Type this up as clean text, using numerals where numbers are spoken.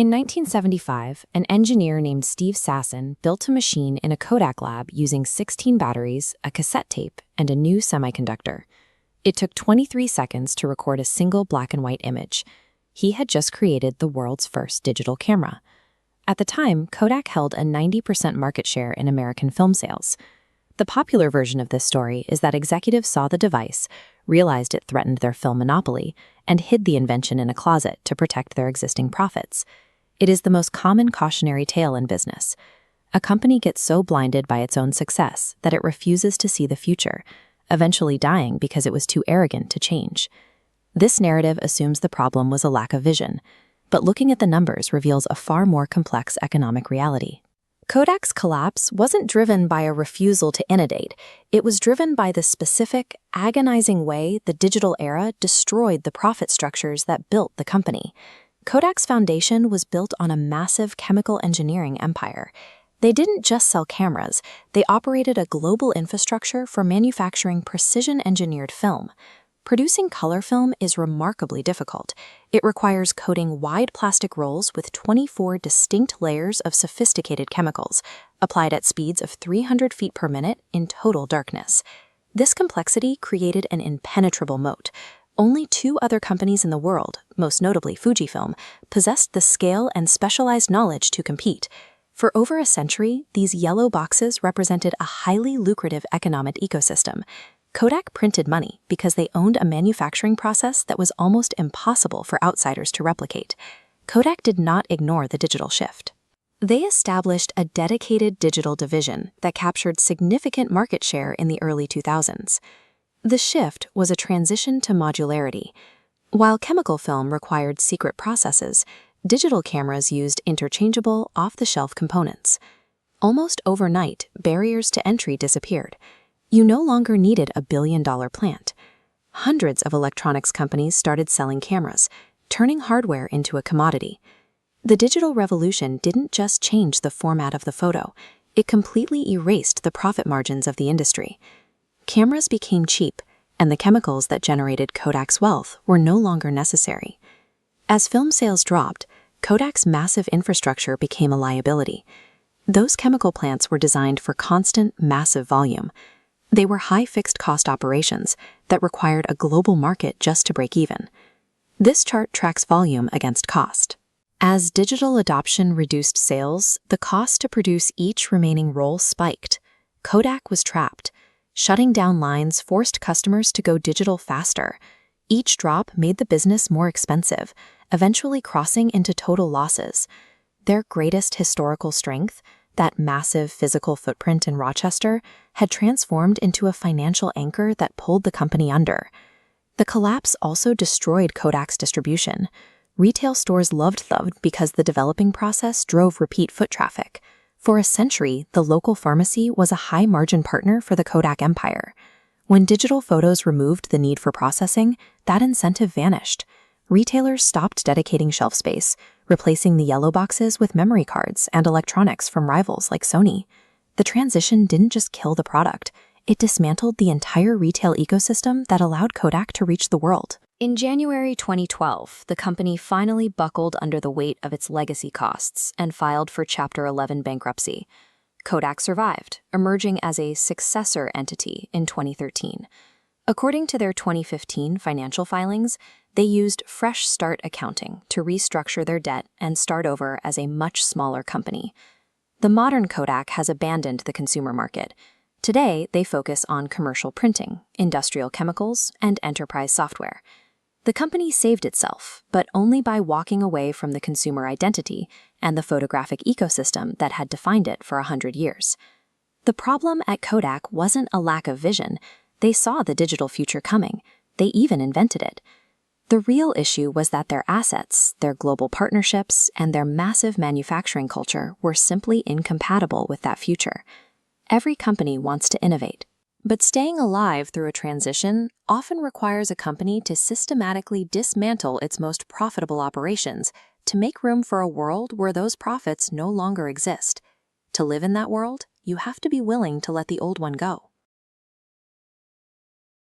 In 1975, an engineer named Steve Sasson built a machine in a Kodak lab using 16 batteries, a cassette tape, and a new semiconductor. It took 23 seconds to record a single black and white image. He had just created the world's first digital camera. At the time, Kodak held a 90% market share in American film sales. The popular version of this story is that executives saw the device, realized it threatened their film monopoly, and hid the invention in a closet to protect their existing profits. It is the most common cautionary tale in business. A company gets so blinded by its own success that it refuses to see the future, eventually dying because it was too arrogant to change. This narrative assumes the problem was a lack of vision, but looking at the numbers reveals a far more complex economic reality. Kodak's collapse wasn't driven by a refusal to innovate. It was driven by the specific, agonizing way the digital era destroyed the profit structures that built the company. Kodak's foundation was built on a massive chemical engineering empire. They didn't just sell cameras, they operated a global infrastructure for manufacturing precision-engineered film. Producing color film is remarkably difficult. It requires coating wide plastic rolls with 24 distinct layers of sophisticated chemicals, applied at speeds of 300 feet per minute in total darkness. This complexity created an impenetrable moat. Only 2 other companies in the world, most notably Fujifilm, possessed the scale and specialized knowledge to compete. For over a century, these yellow boxes represented a highly lucrative economic ecosystem. Kodak printed money because they owned a manufacturing process that was almost impossible for outsiders to replicate. Kodak did not ignore the digital shift. They established a dedicated digital division that captured significant market share in the early 2000s. The shift was a transition to modularity. While chemical film required secret processes, digital cameras used interchangeable, off-the-shelf components. Almost overnight, barriers to entry disappeared. You no longer needed a billion-dollar plant. Hundreds of electronics companies started selling cameras, turning hardware into a commodity. The digital revolution didn't just change the format of the photo, it completely erased the profit margins of the industry. Cameras became cheap, and the chemicals that generated Kodak's wealth were no longer necessary. As film sales dropped, Kodak's massive infrastructure became a liability. Those chemical plants were designed for constant, massive volume. They were high fixed cost operations that required a global market just to break even. This chart tracks volume against cost. As digital adoption reduced sales, the cost to produce each remaining roll spiked. Kodak was trapped. Shutting down lines forced customers to go digital faster. Each drop made the business more expensive, eventually crossing into total losses. Their greatest historical strength, that massive physical footprint in Rochester, had transformed into a financial anchor that pulled the company under. The collapse also destroyed Kodak's distribution. Retail stores loved because the developing process drove repeat foot traffic. For a century, the local pharmacy was a high-margin partner for the Kodak empire. When digital photos removed the need for processing, that incentive vanished. Retailers stopped dedicating shelf space, replacing the yellow boxes with memory cards and electronics from rivals like Sony. The transition didn't just kill the product, it dismantled the entire retail ecosystem that allowed Kodak to reach the world. In January 2012, the company finally buckled under the weight of its legacy costs and filed for Chapter 11 bankruptcy. Kodak survived, emerging as a successor entity in 2013. According to their 2015 financial filings, they used fresh start accounting to restructure their debt and start over as a much smaller company. The modern Kodak has abandoned the consumer market. Today, they focus on commercial printing, industrial chemicals, and enterprise software. The company saved itself, but only by walking away from the consumer identity and the photographic ecosystem that had defined it for 100 years. The problem at Kodak wasn't a lack of vision. They saw the digital future coming. They even invented it. The real issue was that their assets, their global partnerships, and their massive manufacturing culture were simply incompatible with that future. Every company wants to innovate, but staying alive through a transition often requires a company to systematically dismantle its most profitable operations to make room for a world where those profits no longer exist. To live in that world, you have to be willing to let the old one go.